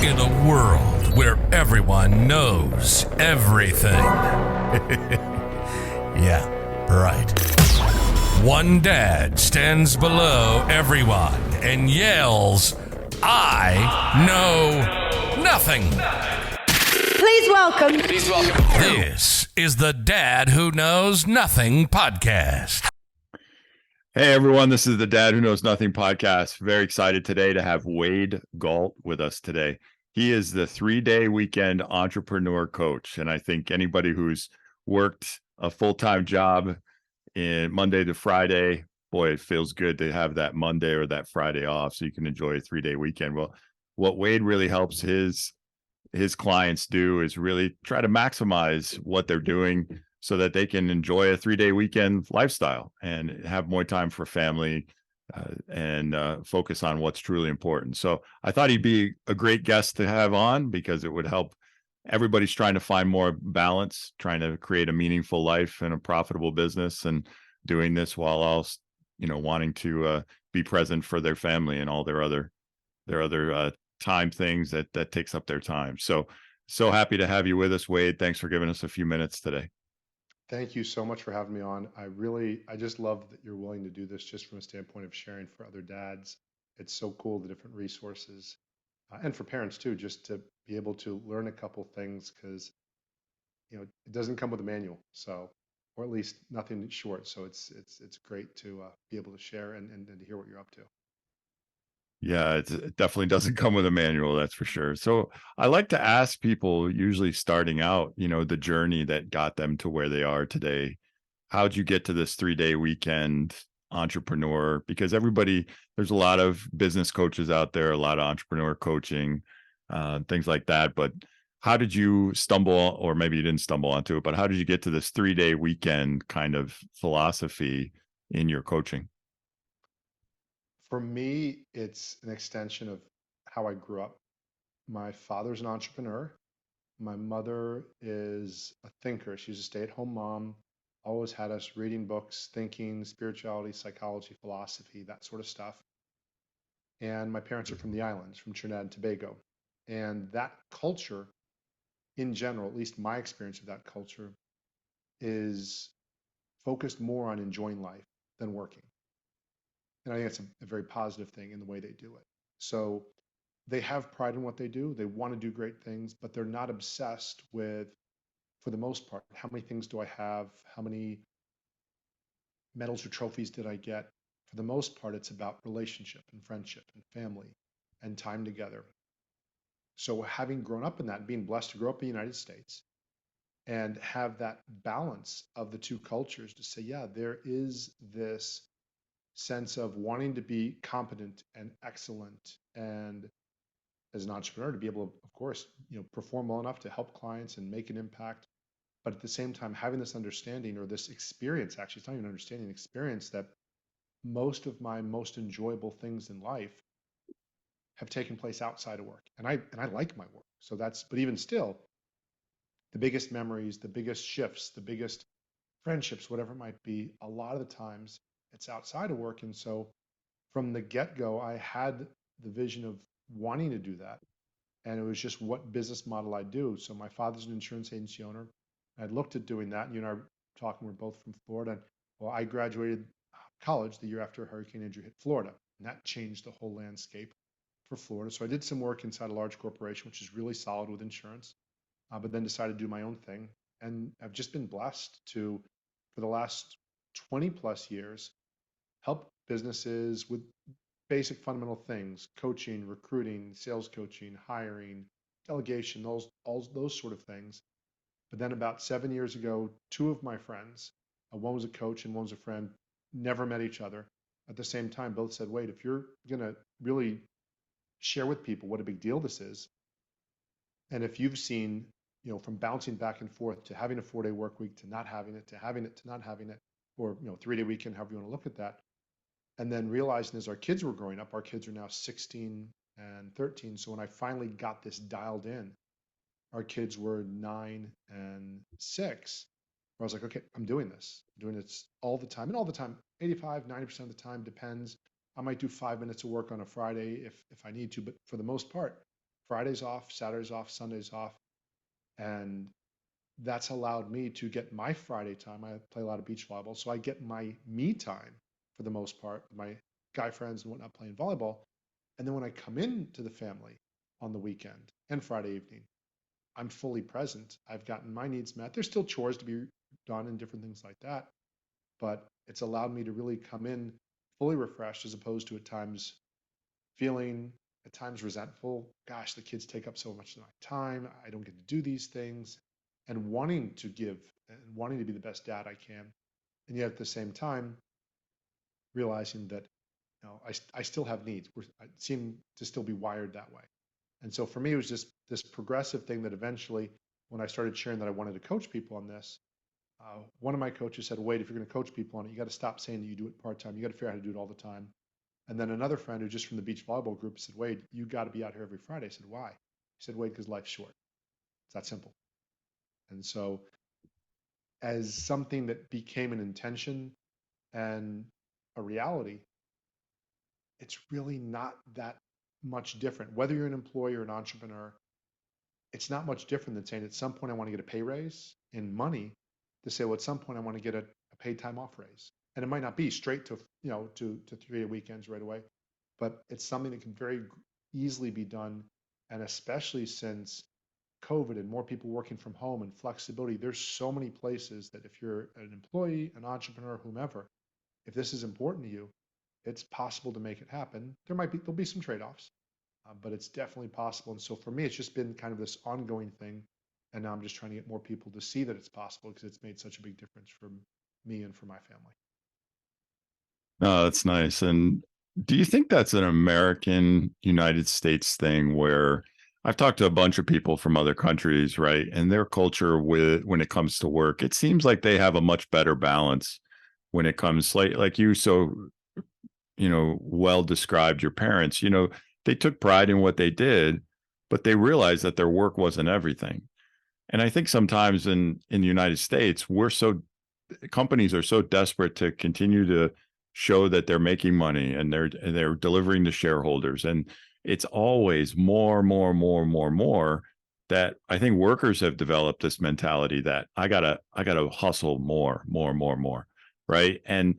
In a world where everyone knows everything. Yeah, right. One dad stands below everyone and yells, "I know nothing." Please welcome. This is the Dad Who Knows Nothing podcast. Hey everyone, this is the Dad Who Knows Nothing podcast. Very excited today to have Wade Galt with us today. He is the 3-day weekend entrepreneur coach. And I think anybody who's worked a full-time job in Monday to Friday, boy, it feels good to have that Monday or that Friday off so you can enjoy a 3-day weekend. Well, what Wade really helps his clients do is really try to maximize what they're doing so that they can enjoy a 3-day weekend lifestyle and have more time for family and focus on what's truly important. So I thought he'd be a great guest to have on because it would help. Everybody's trying to find more balance, trying to create a meaningful life and a profitable business, and doing this while also, wanting to be present for their family and all their other time things that takes up their time. So happy to have you with us, Wade. Thanks for giving us a few minutes today. Thank you so much for having me on. I just love that you're willing to do this just from a standpoint of sharing for other dads. It's so cool, the different resources, and for parents too, just to be able to learn a couple things, because it doesn't come with a manual, so, or at least nothing short. So it's great to be able to share and to hear what you're up to. Yeah, it definitely doesn't come with a manual, that's for sure. So I like to ask people, usually starting out, the journey that got them to where they are today. How'd you get to this 3-day weekend entrepreneur? Because there's a lot of business coaches out there, a lot of entrepreneur coaching, things like that. But how did you stumble, or maybe you didn't stumble onto it, but how did you get to this 3-day weekend kind of philosophy in your coaching? For me, it's an extension of how I grew up. My father's an entrepreneur. My mother is a thinker. She's a stay-at-home mom, always had us reading books, thinking, spirituality, psychology, philosophy, that sort of stuff. And my parents are from the islands, from Trinidad and Tobago. And that culture, in general, at least my experience of that culture, is focused more on enjoying life than working. And I think that's a very positive thing in the way they do it. So they have pride in what they do. They want to do great things, but they're not obsessed with, for the most part, how many things do I have? How many medals or trophies did I get? For the most part, it's about relationship and friendship and family and time together. So having grown up in that, being blessed to grow up in the United States and have that balance of the two cultures, to say, yeah, there is this sense of wanting to be competent and excellent, and as an entrepreneur to be able to, of course, perform well enough to help clients and make an impact, but at the same time having this understanding, or this experience, actually it's not even understanding, experience, that most of my most enjoyable things in life have taken place outside of work, and I like my work. So but even still, the biggest memories, the biggest shifts, the biggest friendships, whatever it might be, a lot of the times it's outside of work. And so from the get-go, I had the vision of wanting to do that. And it was just what business model I do. So my father's an insurance agency owner. I looked at doing that. You and I were talking, we're both from Florida. Well, I graduated college the year after Hurricane Andrew hit Florida, and that changed the whole landscape for Florida. So I did some work inside a large corporation, which is really solid with insurance, but then decided to do my own thing. And I've just been blessed to, for the last 20 plus years, help businesses with basic fundamental things: coaching, recruiting, sales coaching, hiring, delegation, all those sort of things. But then about 7 years ago, two of my friends, one was a coach and one was a friend, never met each other. At the same time, both said, "Wait, if you're going to really share with people what a big deal this is, and if you've seen, from bouncing back and forth to having a 4-day work week to not having it, to having it, to not having it, or 3-day weekend, however you want to look at that, and then realizing as our kids were growing up, our kids are now 16 and 13. So when I finally got this dialed in, our kids were 9 and 6. I was like, okay, I'm doing this. I'm doing this all the time. And all the time, 85, 90% of the time, depends. I might do 5 minutes of work on a Friday if I need to, but for the most part, Fridays off, Saturdays off, Sundays off. And that's allowed me to get my Friday time. I play a lot of beach volleyball, so I get my me time for the most part, my guy friends and whatnot playing volleyball. And then when I come into the family on the weekend and Friday evening, I'm fully present. I've gotten my needs met. There's still chores to be done and different things like that, but it's allowed me to really come in fully refreshed as opposed to at times feeling at times resentful. Gosh, the kids take up so much of my time. I don't get to do these things, and wanting to give and wanting to be the best dad I can. And yet at the same time, realizing that I still have needs. I seem to still be wired that way. And so for me, it was just this progressive thing that eventually, when I started sharing that I wanted to coach people on this, one of my coaches said, Wade, if you're going to coach people on it, you got to stop saying that you do it part time. You got to figure out how to do it all the time. And then another friend who just from the beach volleyball group said, Wade, you got to be out here every Friday. I said, why? He said, Wade, because life's short. It's that simple. And so, as something that became an intention and a reality, it's really not that much different. Whether you're an employee or an entrepreneur, it's not much different than saying at some point I want to get a pay raise in money to say, well, at some point I want to get a paid time off raise. And it might not be straight to, to 3 weekends right away, but it's something that can very easily be done. And especially since COVID and more people working from home and flexibility, there's so many places that if you're an employee, an entrepreneur, whomever, if this is important to you, it's possible to make it happen. There'll be some trade-offs, but it's definitely possible. And so for me, it's just been kind of this ongoing thing. And now I'm just trying to get more people to see that it's possible because it's made such a big difference for me and for my family. No, that's nice. And do you think that's an American United States thing where I've talked to a bunch of people from other countries, right? And their culture when it comes to work, it seems like they have a much better balance when it comes like you so well described your parents, they took pride in what they did, but they realized that their work wasn't everything. And I think sometimes in the United States, companies are so desperate to continue to show that they're making money and they're delivering to shareholders. And it's always more that I think workers have developed this mentality that I gotta hustle more. Right. And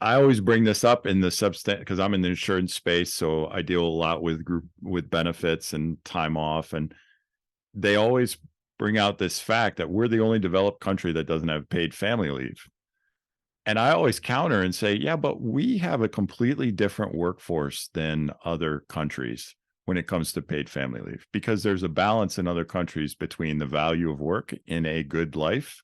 I always bring this up in the substance because I'm in the insurance space. So I deal a lot with benefits and time off. And they always bring out this fact that we're the only developed country that doesn't have paid family leave. And I always counter and say, yeah, but we have a completely different workforce than other countries when it comes to paid family leave, because there's a balance in other countries between the value of work in a good life,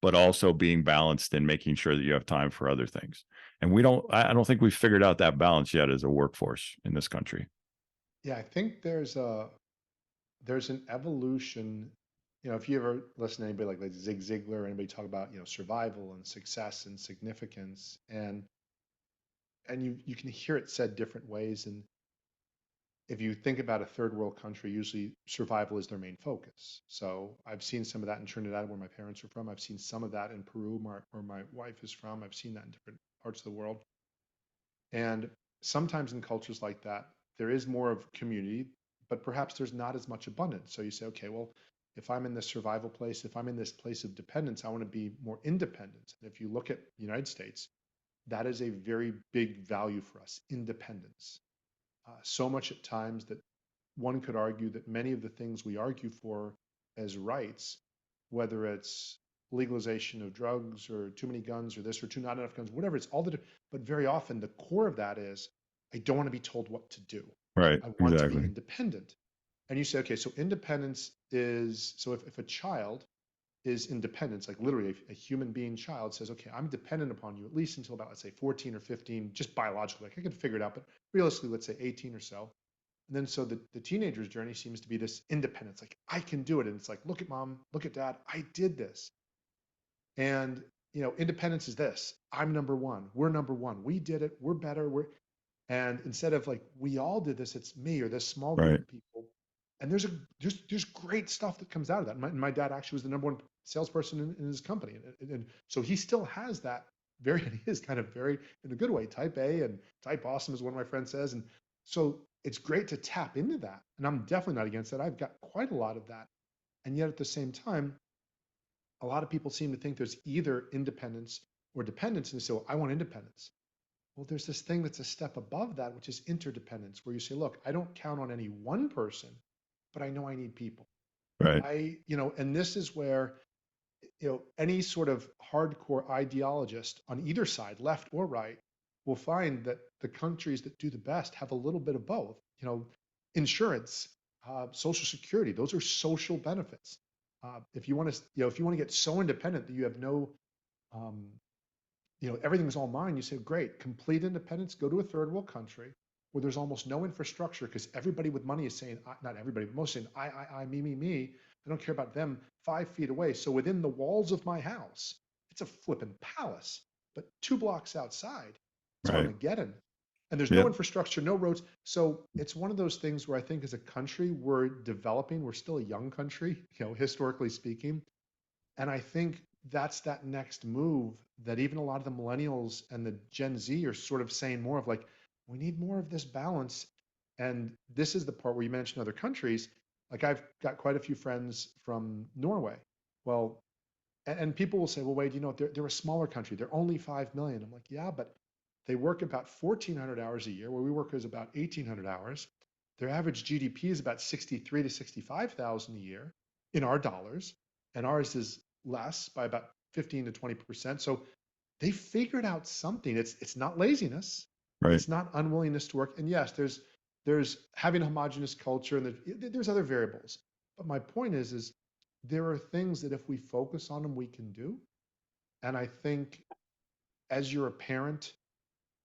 but also being balanced and making sure that you have time for other things. And I don't think we've figured out that balance yet as a workforce in this country. Yeah, I think there's an evolution. If you ever listen to anybody like Zig Ziglar, or anybody talk about, survival and success and significance, and you can hear it said different ways. And if you think about a third world country, usually survival is their main focus. So I've seen some of that in Trinidad, where my parents are from. I've seen some of that in Peru, where my wife is from. I've seen that in different parts of the world. And sometimes in cultures like that, there is more of community, but perhaps there's not as much abundance. So you say, okay, well, if I'm in this survival place, if I'm in this place of dependence, I want to be more independent. And if you look at the United States, that is a very big value for us, independence. So much at times that one could argue that many of the things we argue for as rights, whether it's legalization of drugs or too many guns or this or too not enough guns, whatever, it's all but very often the core of that is I don't want to be told what to do. Right. I want to be Exactly. independent. And you say, okay, so independence is, so if a child is independence, like literally a human being child says, okay, I'm dependent upon you at least until about, let's say 14 or 15, just biologically, like I could figure it out, but realistically, let's say 18 or so. And then so the teenager's journey seems to be this independence, like I can do it. And it's like, look at mom, look at dad, I did this. And independence is this. I'm number one. We're number one. We did it. We're better. And instead of like we all did this, it's me or this small group Right. of people. And there's great stuff that comes out of that. My dad actually was the number one salesperson in his company, and so he still has that he is kind of very in a good way type A and type awesome, as one of my friends says. And so it's great to tap into that. And I'm definitely not against that. I've got quite a lot of that. And yet at the same time, a lot of people seem to think there's either independence or dependence. And they say, well, I want independence. Well, there's this thing that's a step above that, which is interdependence, where you say, look, I don't count on any one person, but I know I need people. Right. And this is where, any sort of hardcore ideologist on either side, left or right, will find that the countries that do the best have a little bit of both. Insurance, social security, those are social benefits. If you want to get so independent that you have no, everything's all mine, you say, great, complete independence, go to a third world country where there's almost no infrastructure because everybody with money is saying, not everybody, but most saying, I, me. I don't care about them 5 feet away. So within the walls of my house, it's a flippin' palace, but 2 blocks outside, it's Right. Armageddon. And there's Yep. no infrastructure, no roads. So it's one of those things where I think as a country, we're developing, we're still a young country, historically speaking. And I think that's that next move that even a lot of the millennials and the Gen Z are sort of saying more of like, we need more of this balance. And this is the part where you mentioned other countries. Like I've got quite a few friends from Norway. Well, and people will say, well, Wade, they're a smaller country. They're only 5 million. I'm like, yeah, but they work about 1,400 hours a year, where we work is about 1,800 hours. Their average GDP is about 63 to 65,000 a year in our dollars, and ours is less by about 15 to 20%. So they figured out something. It's not laziness. Right. It's not unwillingness to work. And yes, there's having a homogenous culture, and there's other variables. But my point is there are things that if we focus on them, we can do. And I think as you're a parent,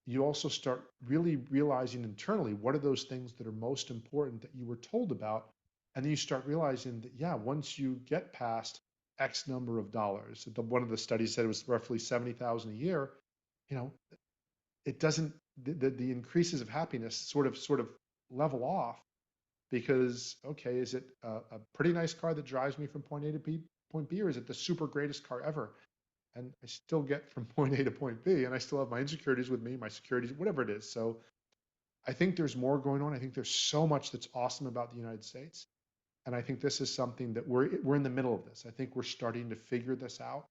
you also start really realizing internally what are those things that are most important that you were told about. And then you start realizing that, yeah, once you get past X number of dollars, one of the studies said it was roughly 70,000 a year, it doesn't, the increases of happiness sort of level off because, okay, is it a pretty nice car that drives me from point A to point B, or is it the super greatest car ever? And I still get from point A to point B, and I still have my insecurities with me, my securities, whatever it is. So I think there's more going on. I think there's so much that's awesome about the United States. And I think this is something that we're in the middle of this. I think we're starting to figure this out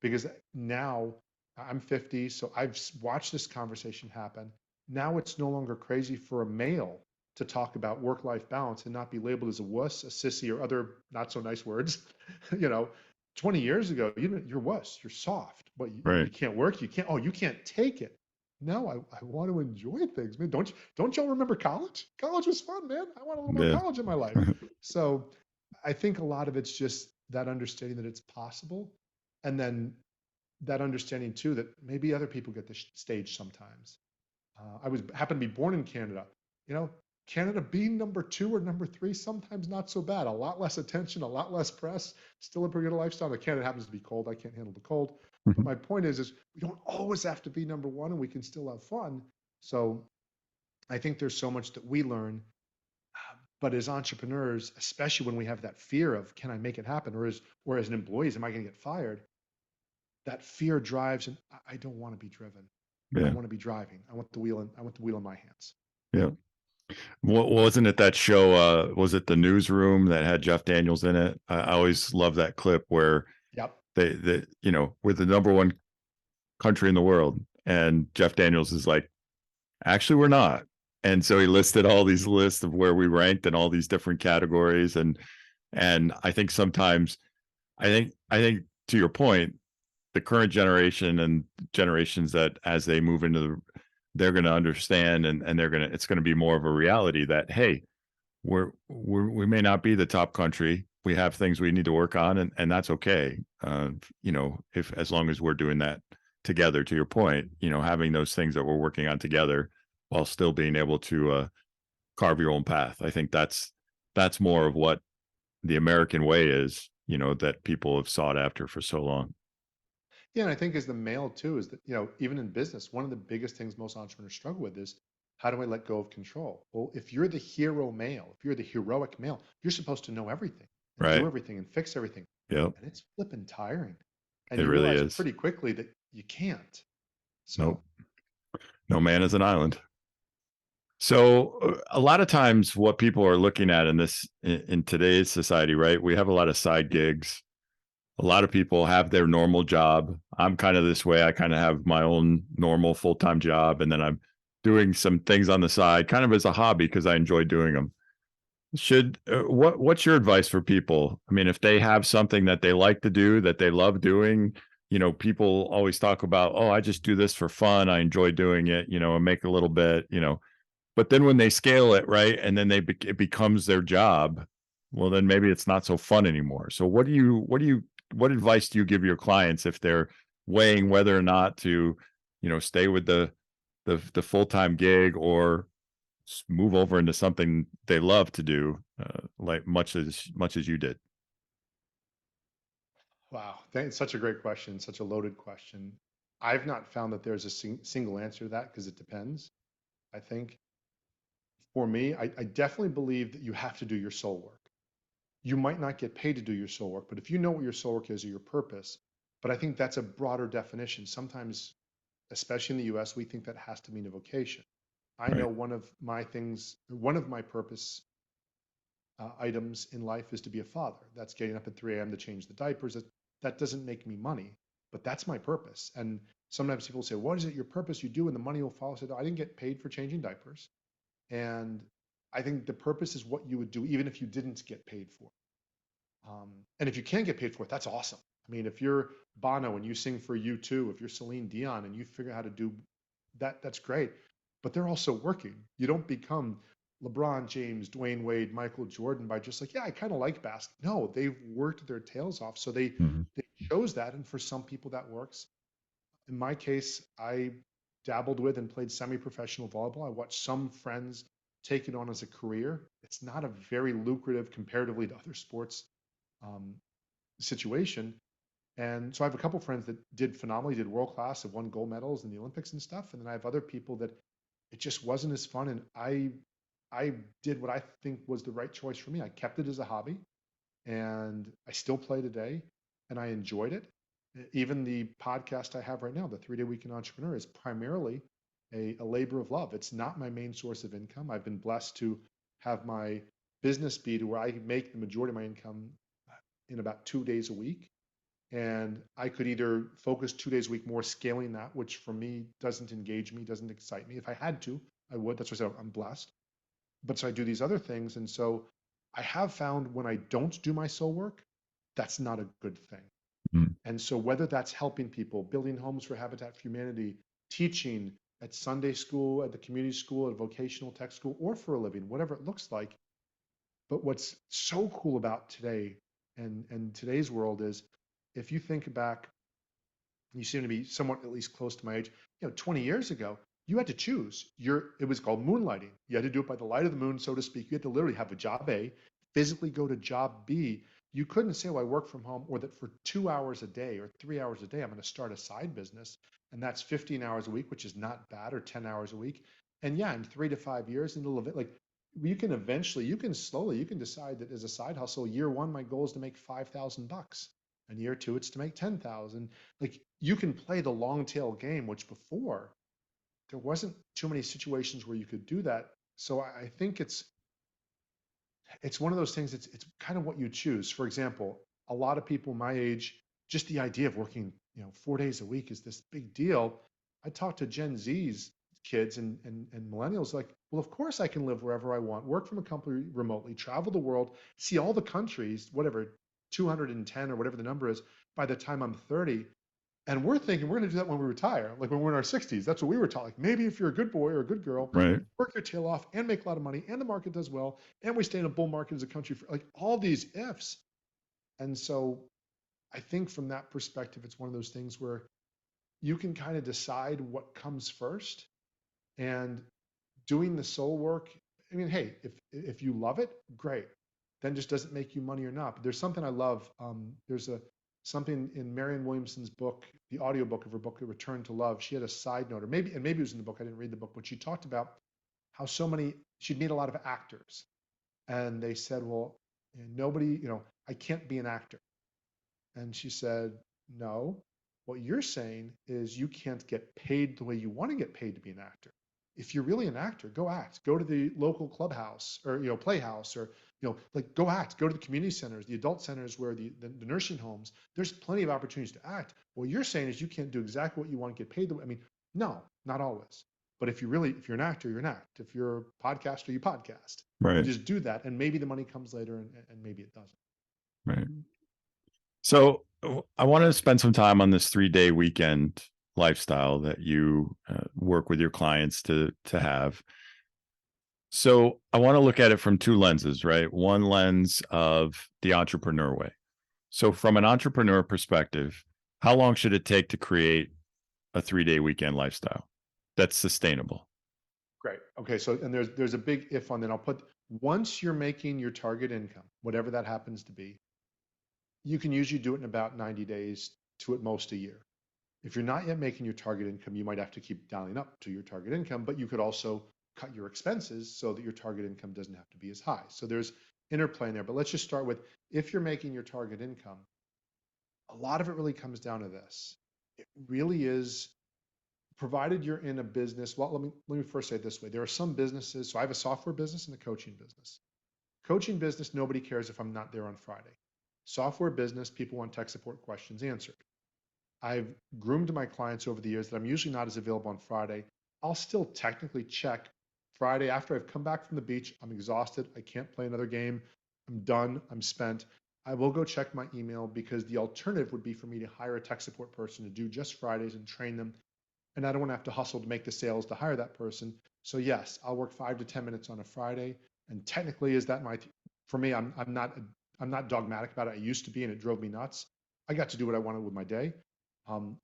because now I'm 50, so I've watched this conversation happen. Now it's no longer crazy for a male to talk about work-life balance and not be labeled as a wuss, a sissy, or other not so nice words. 20 years ago, you're wuss, you're soft, but you Right. can't work, you can't take it. No, I want to enjoy things, man. Don't y'all remember college? College was fun, man. I want a little more Yeah. college in my life. So I think a lot of it's just that understanding that it's possible. And then that understanding too, that maybe other people get the stage sometimes. I happened to be born in Canada. Canada being number 2 or number 3, sometimes not so bad. A lot less attention, a lot less press, still a pretty good lifestyle. But Canada happens to be cold. I can't handle the cold. But my point is we don't always have to be number 1, and we can still have fun. So I think there's so much that we learn. But as entrepreneurs, especially when we have that fear of, can I make it happen? Or as an employee, am I going to get fired? That fear drives, and I don't want to be driven. I Yeah. want to be driving. I want the wheel in my hands. Yeah. What wasn't it that show? Was it The Newsroom that had Jeff Daniels in it? I always love that clip where Yep. we're the number 1 country in the world, and Jeff Daniels is like, actually, we're not. And so he listed all these lists of where we ranked in all these different categories, and I think sometimes, I think to your point, the current generation and generations that as they move into they're going to understand, and it's going to be more of a reality that, hey, we may not be the top country. We have things we need to work on, and that's okay. If as long as we're doing that together, to your point, having those things that we're working on together while still being able to carve your own path. I think that's more of what the American way is, that people have sought after for so long. Yeah, and I think as the male too, is that, even in business, one of the biggest things most entrepreneurs struggle with is, how do I let go of control? Well, if you're the hero male, if you're the heroic male, you're supposed to know everything and Right. do everything and fix everything. Yep. And it's flipping tiring. And It you really realize is. pretty quickly that you can't. So Nope. No man is an island. So a lot of times what people are looking at in today's society, right? We have a lot of side gigs. A lot of people have their normal job. I'm kind of this way. I kind of have my own normal full-time job, and then I'm doing some things on the side kind of as a hobby because I enjoy doing them. Should what's your advice for people? I mean, if they have something that they like to do, that they love doing, people always talk about, oh, I just do this for fun. I enjoy doing it, and make a little bit, but then when they scale it, right, and then it becomes their job, well, then maybe it's not so fun anymore. So what advice do you give your clients if they're weighing whether or not to, stay with the full-time gig or move over into something they love to do, like much as you did? Wow, thanks. Such a great question, such a loaded question. I've not found that there's a single answer to that because it depends. I think for me, I definitely believe that you have to do your soul work. You might not get paid to do your soul work, but if you know what your soul work is or your purpose, but I think that's a broader definition. Sometimes, especially in the US, we think that has to mean a vocation. I know Right. one of my purpose items in life is to be a father. That's getting up at 3 a.m. to change the diapers. That doesn't make me money, but that's my purpose. And sometimes people say, what is it your purpose you do and the money will follow? I said, I didn't get paid for changing diapers. And I think the purpose is what you would do even if you didn't get paid for. And if you can get paid for it, that's awesome. I mean, if you're Bono and you sing for U2, if you're Celine Dion and you figure out how to do that, that's great. But they're also working. You don't become LeBron James, Dwayne Wade, Michael Jordan by just like, yeah, I kind of like basketball. No, they've worked their tails off. So Mhm. they chose that. And for some people that works. In my case, I dabbled with and played semi-professional volleyball. I watched some friends take it on as a career. It's not a very lucrative comparatively to other sports um, situation. And so I have a couple friends that did phenomenally, did world class, have won gold medals in the Olympics and stuff. And then I have other people that it just wasn't as fun. And I did what I think was the right choice for me. I kept it as a hobby and I still play today and I enjoyed it. Even the podcast I have right now, the 3 Day Weekend Entrepreneur, is primarily a labor of love. It's not my main source of income. I've been blessed to have my business be to where I make the majority of my income in about 2 days a week. And I could either focus 2 days a week more scaling that, which for me doesn't engage me, doesn't excite me. If I had to, I would. That's why I said I'm blessed. But so I do these other things. And so I have found when I don't do my soul work, that's not a good thing. Mm. And so whether that's helping people, building homes for Habitat for Humanity, teaching at Sunday school, at the community school, at a vocational tech school, or for a living, whatever it looks like. But what's so cool about today and today's world is if you think back, you seem to be somewhat at least close to my age, 20 years ago, you had to choose. It was called moonlighting. You had to do it by the light of the moon, so to speak. You had to literally have a job A, physically go to job B. You couldn't say, well, I work from home, or that for 2 hours a day or 3 hours a day, I'm going to start a side business. And that's 15 hours a week, which is not bad, or 10 hours a week. And yeah, in 3 to 5 years, like you can slowly, you can decide that as a side hustle, year one, my goal is to make $5,000. And year two, it's to make 10,000. Like you can play the long tail game, which before there wasn't too many situations where you could do that. So I think it's one of those things. It's kind of what you choose. For example, a lot of people my age, just the idea of working 4 days a week is this big deal. I talk to Gen Z's kids and millennials like, well, of course I can live wherever I want, work from a company remotely, travel the world, see all the countries, whatever 210 or whatever the number is by the time I'm 30. And we're thinking we're going to do that when we retire, like when we're in our 60s. That's what we were taught. Like maybe if you're a good boy or a good girl, Right. work your tail off and make a lot of money, and the market does well, and we stay in a bull market as a country for like all these ifs. And so I think from that perspective, it's one of those things where you can kind of decide what comes first, and doing the soul work. I mean, hey, if you love it, great. Then just does it make you money or not? But there's something I love. There's a something in Marianne Williamson's book, the audiobook of her book, Return to Love. She had a side note, or maybe it was in the book. I didn't read the book, but she talked about how she'd meet a lot of actors, and they said, well, nobody, I can't be an actor. And she said, no, what you're saying is you can't get paid the way you want to get paid to be an actor. If you're really an actor, go act. Go to the local clubhouse or playhouse, or like go act. Go to the community centers, the adult centers, where the nursing homes. There's plenty of opportunities to act. What you're saying is you can't do exactly what you want to get paid. I mean, no, not always. But if you're an actor, you're an act. If you're a podcaster, you podcast. Right. You just do that, and maybe the money comes later, and maybe it doesn't. Right. So I want to spend some time on this 3-day weekend lifestyle that you work with your clients to have. So I want to look at it from two lenses, right? One lens of the entrepreneur way. So from an entrepreneur perspective, how long should it take to create a 3-day weekend lifestyle that's sustainable? Great. Okay. So, and there's a big if on that. I'll put, once you're making your target income, whatever that happens to be, you can usually do it in about 90 days to at most a year. If you're not yet making your target income, you might have to keep dialing up to your target income, but you could also cut your expenses so that your target income doesn't have to be as high. So there's interplay in there. But let's just start with, if you're making your target income, a lot of it really comes down to this. It really is, provided you're in a business. Well, let me first say it this way. There are some businesses. So I have a software business and a coaching business. Coaching business, nobody cares if I'm not there on Friday. Software business, people want tech support questions answered. I've groomed my clients over the years that I'm usually not as available on Friday. I'll still technically check Friday after I've come back from the beach. I'm exhausted. I can't play another game. I'm done. I'm spent. I will go check my email, because the alternative would be for me to hire a tech support person to do just Fridays and train them. And I don't want to have to hustle to make the sales to hire that person. So yes, I'll work 5 to 10 minutes on a Friday. And technically, is that for me, I'm not dogmatic about it. I used to be, and it drove me nuts. I got to do what I wanted with my day.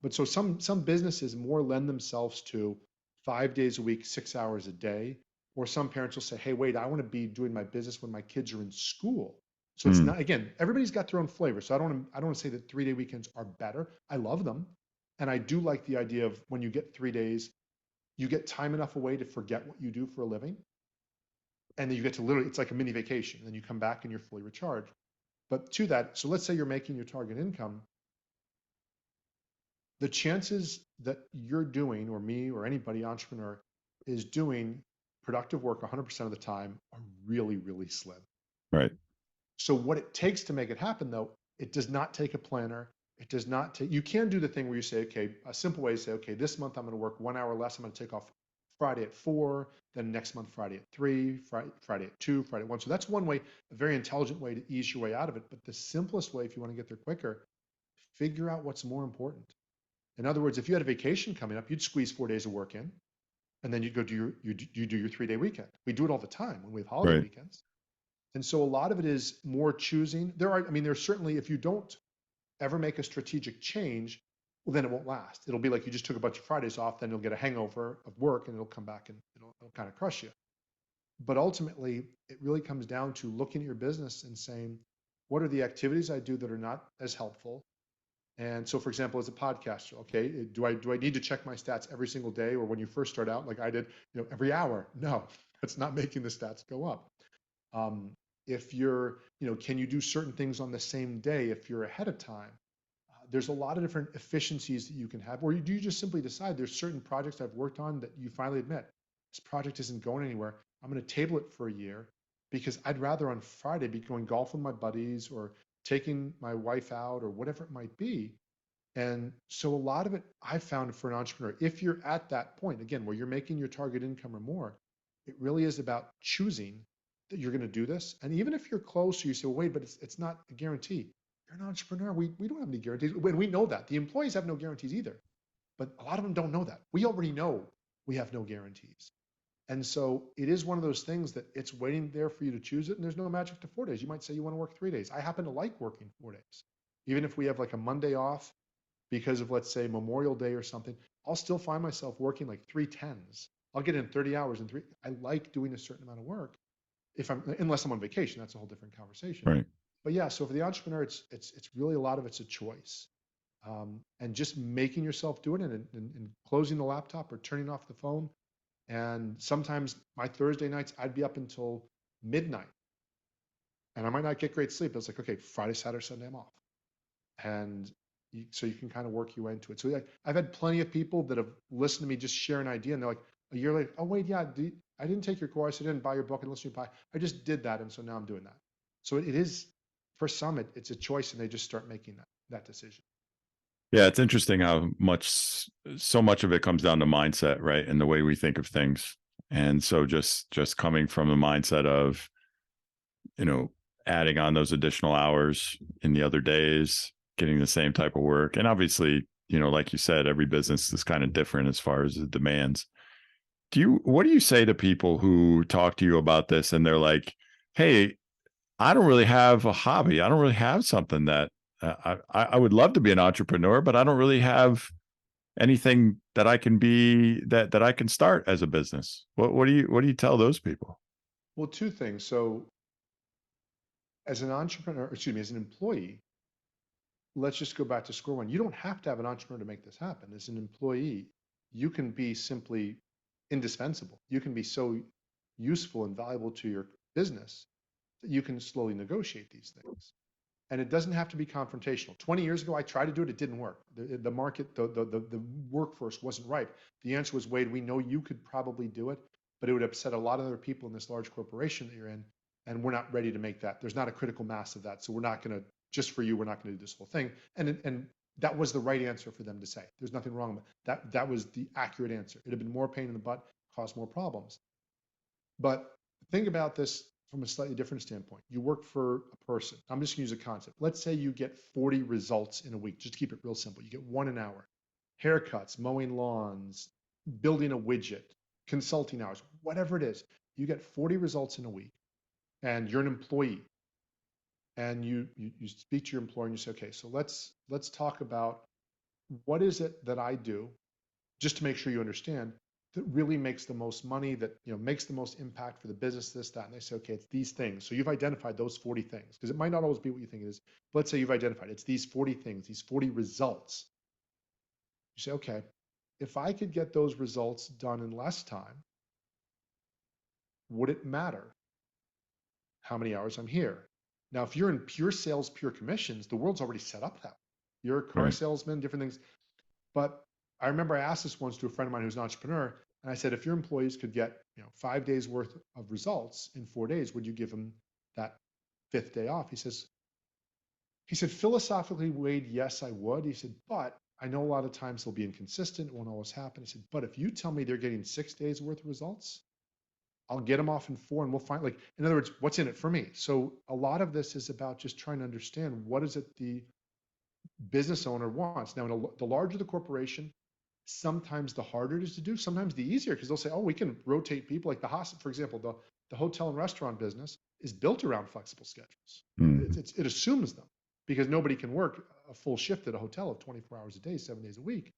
But so some businesses more lend themselves to 5 days a week, 6 hours a day. Or some parents will say, hey, wait, I want to be doing my business when my kids are in school. So it's not, again, everybody's got their own flavor. So I don't want to say that 3-day weekends are better. I love them. And I do like the idea of, when you get 3 days, you get time enough away to forget what you do for a living. And then you get to literally, it's like a mini vacation. And then you come back and you're fully recharged. But to that, so let's say you're making your target income. The chances that you're doing, or me or anybody entrepreneur is doing productive work 100% of the time, are really, really slim. Right. So what it takes to make it happen, though, it does not take a planner. It does not take, you can do the thing where you say, okay, a simple way is say, okay, this month I'm going to work 1 hour less. I'm going to take off Friday at 4, then next month, Friday at 3, Friday at 2, Friday at 1. So that's one way, a very intelligent way to ease your way out of it. But the simplest way, if you want to get there quicker, figure out what's more important. In other words, if you had a vacation coming up, you'd squeeze 4 days of work in, and then you'd go do you do your 3-day weekend. We do it all the time when we have holiday weekends. And so a lot of it is more choosing. There's certainly, if you don't ever make a strategic change, well, then it won't last. It'll be like you just took a bunch of Fridays off, then you'll get a hangover of work, and it'll come back and it'll kind of crush you. But ultimately, it really comes down to looking at your business and saying, what are the activities I do that are not as helpful? And so, for example, as a podcaster, okay, do I need to check my stats every single day, or when you first start out, like I did, every hour? No, that's not making the stats go up. If you're, can you do certain things on the same day if you're ahead of time? There's a lot of different efficiencies that you can have, or do you just simply decide there's certain projects I've worked on that you finally admit, this project isn't going anywhere. I'm going to table it for a year, because I'd rather on Friday be going golf with my buddies, or taking my wife out, or whatever it might be. And so a lot of it I found, for an entrepreneur, if you're at that point, again, where you're making your target income or more, it really is about choosing that you're going to do this. And even if you're close, or you say, well, wait, but it's not a guarantee. You're an entrepreneur. We don't have any guarantees. And we know that. The employees have no guarantees either. But a lot of them don't know that. We already know we have no guarantees. And so it is one of those things that it's waiting there for you to choose it. And there's no magic to 4 days. You might say you want to work 3 days. I happen to like working 4 days. Even if we have like a Monday off because of, let's say, Memorial Day or something, I'll still find myself working like 3 10s. I'll get in 30 hours in 3. I like doing a certain amount of work. Unless I'm on vacation, that's a whole different conversation. Right. But yeah, so for the entrepreneur, it's really, a lot of it's a choice. And just making yourself do it, and closing the laptop or turning off the phone. And sometimes my Thursday nights, I'd be up until midnight, and I might not get great sleep. It's like, okay, Friday, Saturday, Sunday, I'm off. And so you can kind of work your way into it. So I've had plenty of people that have listened to me just share an idea, and they're like, A year later, oh, wait, yeah, I didn't take your course. I didn't buy your book and listen to you. I just did that. And so now I'm doing that. So it is, for some, it's a choice and they just start making that decision. Yeah, it's interesting how so much of it comes down to mindset, right? And the way we think of things. And so just coming from the mindset of, you know, adding on those additional hours in the other days, getting the same type of work. And obviously, you know, like you said, every business is kind of different as far as the demands. What do you say to people who talk to you about this and they're like, hey, I don't really have a hobby. I don't really have something that I would love to be an entrepreneur, but I don't really have anything that I can be that I can start as a business. What do you tell those people? Well, two things. So as an entrepreneur, excuse me, as an employee, let's just go back to square one. You don't have to have an entrepreneur to make this happen. As an employee, you can be simply indispensable. You can be so useful and valuable to your business that you can slowly negotiate these things. And it doesn't have to be confrontational. 20 years ago, I tried to do it. It didn't work. The market, the workforce wasn't ripe. The answer was, Wade, we know you could probably do it, but it would upset a lot of other people in this large corporation that you're in. And we're not ready to make that. There's not a critical mass of that. So we're not going to, just for you, we're not going to do this whole thing. And that was the right answer for them to say. There's nothing wrong with that. That was the accurate answer. It'd have been more pain in the butt, caused more problems. But think about this from a slightly different standpoint. You work for a person. I'm just going to use a concept. Let's say you get 40 results in a week, just to keep it real simple. You get one an hour. Haircuts, mowing lawns, building a widget, consulting hours, whatever it is. You get 40 results in a week and you're an employee. And you speak to your employer and you say, okay, so let's talk about what is it that I do, just to make sure you understand, that really makes the most money, that makes the most impact for the business, this, that. And they say, okay, it's these things. So you've identified those 40 things, because it might not always be what you think it is. But let's say you've identified it's these 40 things, these 40 results. You say, okay, if I could get those results done in less time, would it matter how many hours I'm here? Now, if you're in pure sales, pure commissions, the world's already set up that way. You're a car salesman, different things. But I remember I asked this once to a friend of mine who's an entrepreneur, and I said, if your employees could get 5 days worth of results in 4 days, would you give them that 5th day off? He said, philosophically, Wade, yes, I would. He said, but I know a lot of times they'll be inconsistent. It won't always happen. He said, but if you tell me they're getting 6 days worth of results, I'll get them off in 4 and we'll find, in other words, what's in it for me? So a lot of this is about just trying to understand what is it the business owner wants. Now, the larger the corporation, sometimes the harder it is to do, sometimes the easier, because they'll say, oh, we can rotate people. Like the hospital, for example, the hotel and restaurant business is built around flexible schedules. It assumes them, because nobody can work a full shift at a hotel of 24 hours a day, 7 days a week.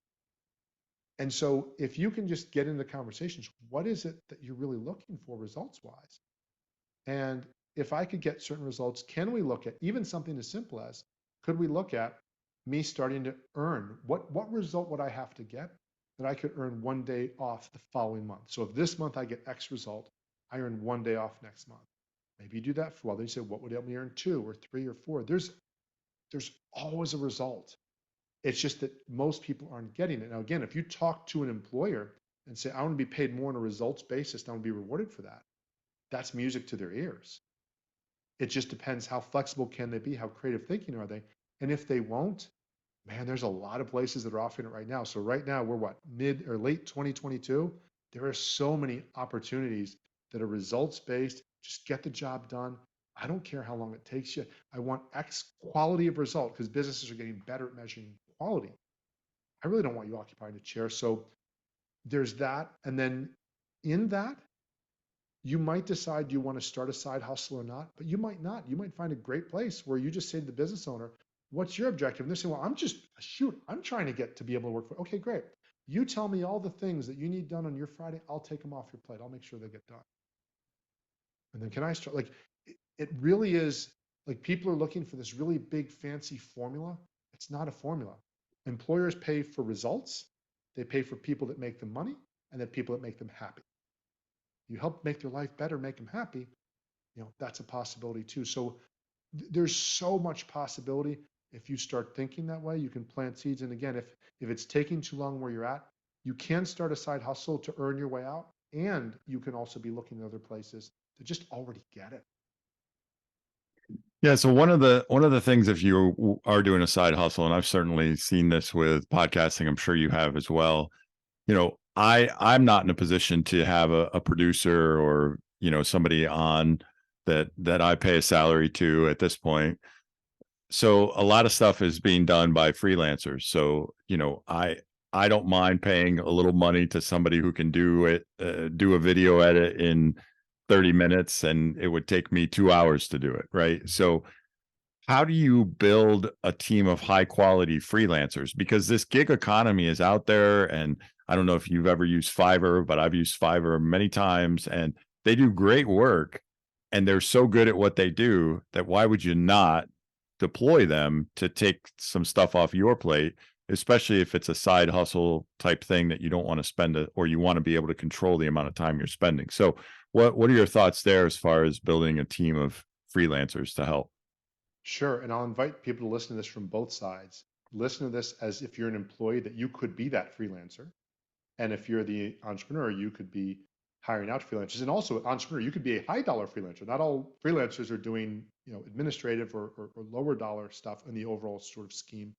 And so if you can just get into conversations, what is it that you're really looking for results wise? And if I could get certain results, can we look at even something as simple as, could we look at me starting to earn, what result would I have to get that I could earn 1 day off the following month? So if this month I get X result, I earn 1 day off next month. Maybe you do that for a while. Then you say, what would help me earn 2 or 3 or 4? There's always a result. It's just that most people aren't getting it. Now, again, if you talk to an employer and say, I want to be paid more on a results basis, and I want to be rewarded for that, that's music to their ears. It just depends how flexible can they be, how creative thinking are they, and if they won't, man, there's a lot of places that are offering it right now. So right now we're mid or late 2022. There are so many opportunities that are results based. Just get the job done. I don't care how long it takes you. I want X quality of result, because businesses are getting better at measuring quality. I really don't want you occupying a chair. So there's that. And then in that, you might decide you want to start a side hustle or not, but you might not. You might find a great place where you just say to the business owner, what's your objective? And they're saying, well, I'm trying to get to be able to work for, okay, great. You tell me all the things that you need done on your Friday. I'll take them off your plate. I'll make sure they get done. And then can I start? It really is people are looking for this really big, fancy formula. It's not a formula. Employers pay for results. They pay for people that make them money and then people that make them happy. You help make their life better, make them happy. That's a possibility too. So there's so much possibility. If you start thinking that way, you can plant seeds. And again, if it's taking too long where you're at, you can start a side hustle to earn your way out, and you can also be looking at other places to just already get it. Yeah. So one of the things, if you are doing a side hustle, and I've certainly seen this with podcasting, I'm sure you have as well. I'm not in a position to have a producer or somebody on that I pay a salary to at this point. So a lot of stuff is being done by freelancers. So I don't mind paying a little money to somebody who can do a video edit in 30 minutes, and it would take me 2 hours to do it, right? So how do you build a team of high quality freelancers? Because this gig economy is out there, and I don't know if you've ever used Fiverr, but I've used Fiverr many times, and they do great work, and they're so good at what they do that why would you not deploy them to take some stuff off your plate, especially if it's a side hustle type thing that you don't want to spend or you want to be able to control the amount of time you're spending. So what are your thoughts there as far as building a team of freelancers to help? Sure. And I'll invite people to listen to this from both sides. Listen to this as if you're an employee, that you could be that freelancer. And if you're the entrepreneur, you could be hiring out freelancers. And also, entrepreneur, you could be a high dollar freelancer. Not all freelancers are doing, administrative or lower dollar stuff in the overall sort of scheme.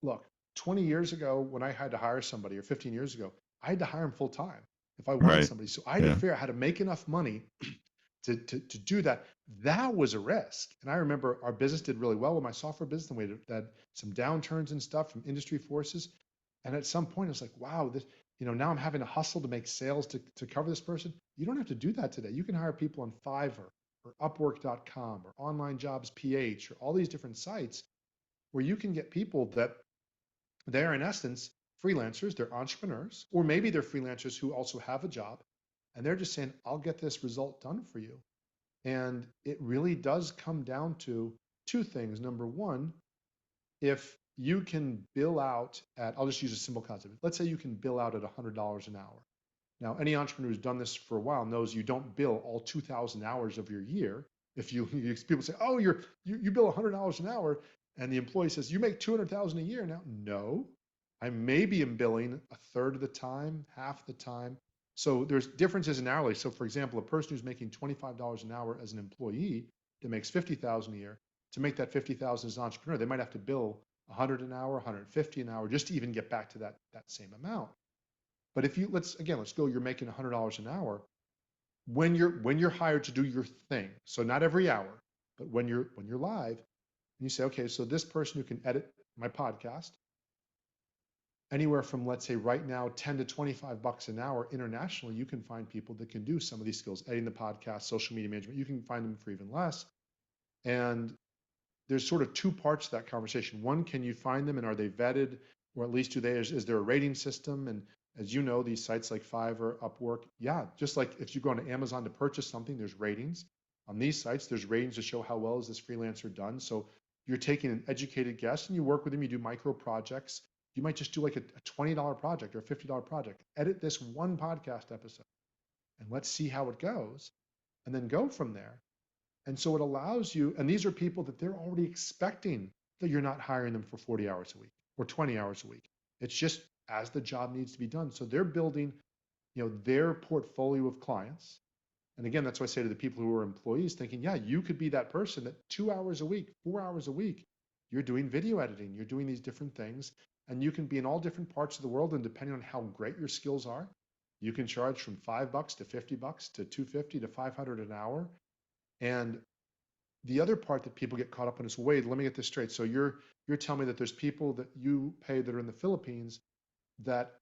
Look, 20 years ago, when I had to hire somebody, or 15 years ago, I had to hire them full time if I wanted Right. somebody. So I had to figure out how to make enough money to do that. That was a risk. And I remember our business did really well with my software business, and we had some downturns and stuff from industry forces. And at some point, it's like, wow, this, now I'm having to hustle to make sales to cover this person. You don't have to do that today. You can hire people on Fiverr or Upwork.com or Online Jobs PH or all these different sites where you can get people that they are, in essence, freelancers. They're entrepreneurs, or maybe they're freelancers who also have a job, and they're just saying, I'll get this result done for you. And it really does come down to two things. Number one, if you can bill out at, I'll just use a simple concept. Let's say you can bill out at $100 an hour. Now, any entrepreneur who's done this for a while knows you don't bill all 2,000 hours of your year. If people say, oh, you bill $100 an hour, and the employee says, you make 200,000 a year now. No, I maybe am billing a third of the time, half the time. So there's differences in hourly. So for example, a person who's making $25 an hour as an employee that makes 50,000 a year, to make that 50,000 as an entrepreneur, they might have to bill 100 an hour, 150 an hour, just to even get back to that same amount. But if let's go, you're making $100 an hour. When you're hired to do your thing, so not every hour, but when you're live, and you say, okay, so this person who can edit my podcast, anywhere from, let's say right now, $10 to $25 an hour internationally, you can find people that can do some of these skills, editing the podcast, social media management. You can find them for even less. And there's sort of two parts to that conversation. One, can you find them, and are they vetted, or at least is there a rating system? And as you know, these sites like Fiverr, Upwork, yeah, just like if you go on Amazon to purchase something, there's ratings. On these sites, there's ratings to show how well is this freelancer done. So you're taking an educated guess and you work with them, you do micro projects. You might just do like a $20 project or a $50 project. Edit this one podcast episode and let's see how it goes, and then go from there. And so it allows you, and these are people that they're already expecting that you're not hiring them for 40 hours a week or 20 hours a week. It's just as the job needs to be done. So they're building, their portfolio of clients. And again, that's why I say to the people who are employees thinking, yeah, you could be that person that 2 hours a week, 4 hours a week, you're doing video editing, you're doing these different things, and you can be in all different parts of the world. And depending on how great your skills are, you can charge from $5 to $50 to $250 to $500 an hour. And the other part that people get caught up in is, Wade, let me get this straight. So you're telling me that there's people that you pay that are in the Philippines that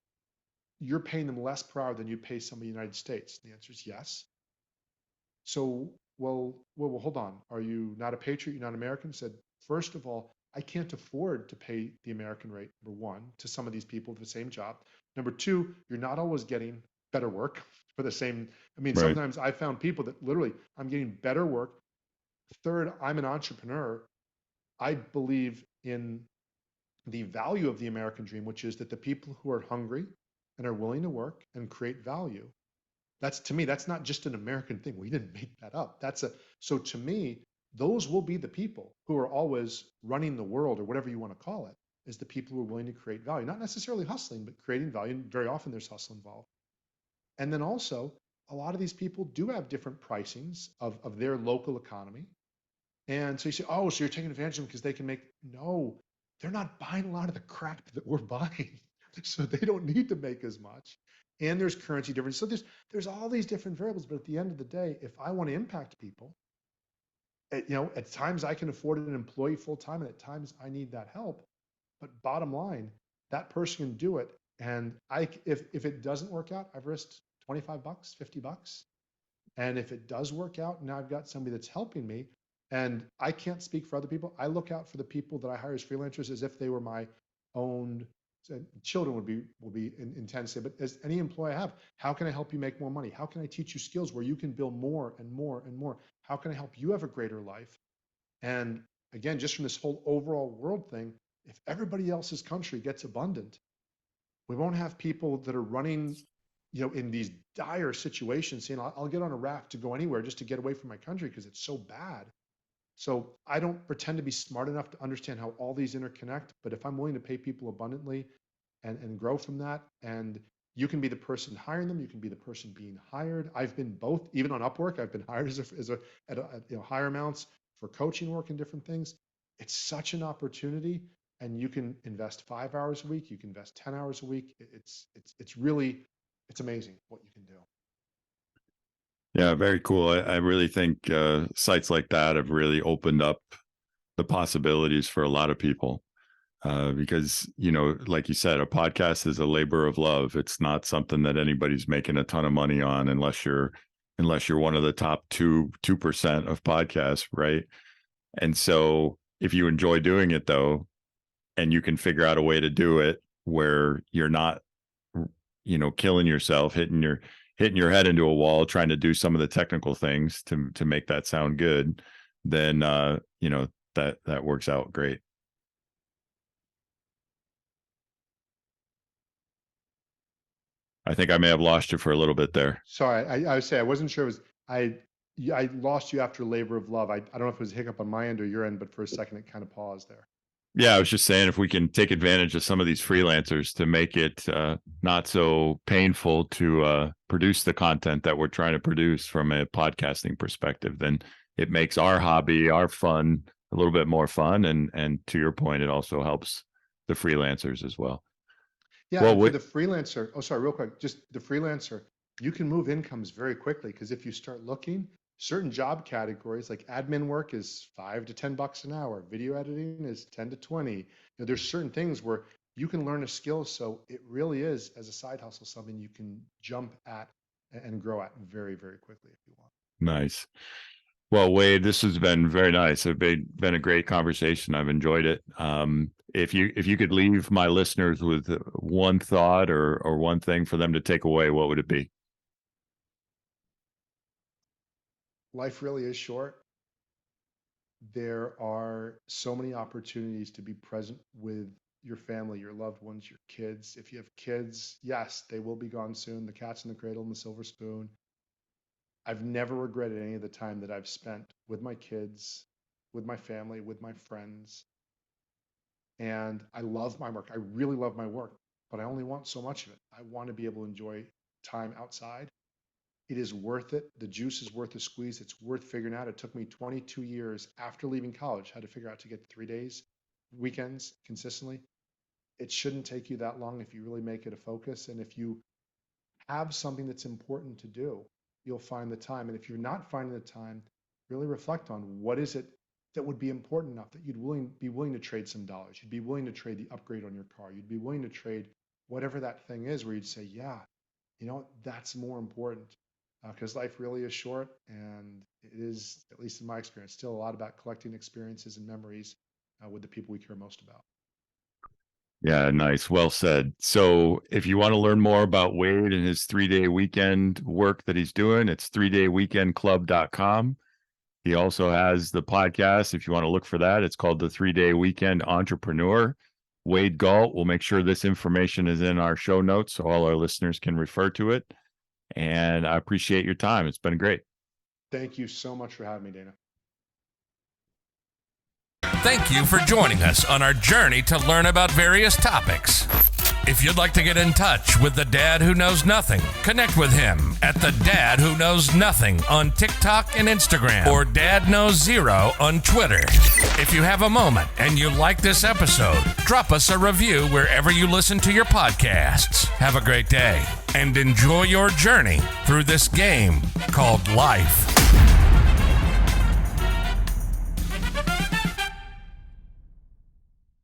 you're paying them less per hour than you pay somebody in the United States? The answer is yes. So, well, hold on. Are you not a patriot? You're not American? Said, first of all, I can't afford to pay the American rate, number one, to some of these people for the same job. Number two, you're not always getting better work for the same. I mean, Right. Sometimes I found people that literally, I'm getting better work. Third, I'm an entrepreneur. I believe in the value of the American dream, which is that the people who are hungry and are willing to work and create value, to me, that's not just an American thing. We didn't make that up. So to me, those will be the people who are always running the world, or whatever you want to call it. is the people who are willing to create value, not necessarily hustling, but creating value. And very often there's hustle involved. And then also, a lot of these people do have different pricings of their local economy. And so you say, oh, so you're taking advantage of them because they can make, no, they're not buying a lot of the crap that we're buying. So they don't need to make as much. And there's currency difference. So there's all these different variables. But at the end of the day, if I want to impact people, at times I can afford an employee full time, and at times I need that help. But bottom line, that person can do it. And if it doesn't work out, I've risked $25, $50. And if it does work out, now I've got somebody that's helping me. And I can't speak for other people. I look out for the people that I hire as freelancers as if they were my own children. Will be intensive. But as any employee I have, how can I help you make more money? How can I teach you skills where you can build more and more and more? How can I help you have a greater life? And again, just from this whole overall world thing, if everybody else's country gets abundant, we won't have people that are running, in these dire situations saying, I'll get on a raft to go anywhere just to get away from my country because it's so bad. So I don't pretend to be smart enough to understand how all these interconnect, but if I'm willing to pay people abundantly and grow from that, and you can be the person hiring them, you can be the person being hired. I've been both, even on Upwork, I've been hired at higher amounts for coaching work and different things. It's such an opportunity, and you can invest 5 hours a week, you can invest 10 hours a week. It's really, it's amazing what you can do. Yeah, very cool. I really think sites like that have really opened up the possibilities for a lot of people because, like you said, a podcast is a labor of love. It's not something that anybody's making a ton of money on unless you're one of the top 2% of podcasts, right? And so if you enjoy doing it, though, and you can figure out a way to do it where you're not, killing yourself, hitting your head into a wall, trying to do some of the technical things to make that sound good, then, that works out great. I think I may have lost you for a little bit there. Sorry, I would say I wasn't sure. I lost you after labor of love. I don't know if it was a hiccup on my end or your end, but for a second it kind of paused there. Yeah, I was just saying if we can take advantage of some of these freelancers to make it not so painful to produce the content that we're trying to produce from a podcasting perspective, then it makes our hobby, our fun, a little bit more fun. And to your point, it also helps the freelancers as well. Yeah, well, and for the freelancer, real quick, just the freelancer, you can move incomes very quickly because if you start looking, certain job categories like admin work is $5 to $10 an hour, video editing is 10 to 20. There's certain things where you can learn a skill, so it really is, as a side hustle, something you can jump at and grow at very, very quickly if you want. Nice. Well, Wade, this has been very nice. It's been a great conversation. I've enjoyed it. If you could leave my listeners with one thought or one thing for them to take away, what would it be? Life really is short. There are so many opportunities to be present with your family, your loved ones, your kids. If you have kids, yes, they will be gone soon. The cat's in the cradle and the silver spoon. I've never regretted any of the time that I've spent with my kids, with my family, with my friends. And I love my work. I really love my work, but I only want so much of it. I want to be able to enjoy time outside. It is worth it. The juice is worth the squeeze. It's worth figuring out. It took me 22 years after leaving college, had to figure out to get 3 days, weekends consistently. It shouldn't take you that long if you really make it a focus. And if you have something that's important to do, you'll find the time. And if you're not finding the time, really reflect on what is it that would be important enough that you'd be willing to trade some dollars. You'd be willing to trade the upgrade on your car. You'd be willing to trade whatever that thing is where you'd say, yeah, that's more important. Because life really is short, and it is, at least in my experience, still a lot about collecting experiences and memories with the people we care most about. Yeah, nice. Well said. So if you want to learn more about Wade and his 3-day weekend work that he's doing, it's 3dayweekendclub.com. He also has the podcast. If you want to look for that, it's called the 3-Day Weekend Entrepreneur. Wade Galt. We'll make sure this information is in our show notes so all our listeners can refer to it. And I appreciate your time. It's been great. Thank you so much for having me, Dana. Thank you for joining us on our journey to learn about various topics. If you'd like to get in touch with the Dad Who Knows Nothing, connect with him at the Dad Who Knows Nothing on TikTok and Instagram, or Dad Knows Zero on Twitter. If you have a moment and you like this episode, drop us a review wherever you listen to your podcasts. Have a great day and enjoy your journey through this game called life.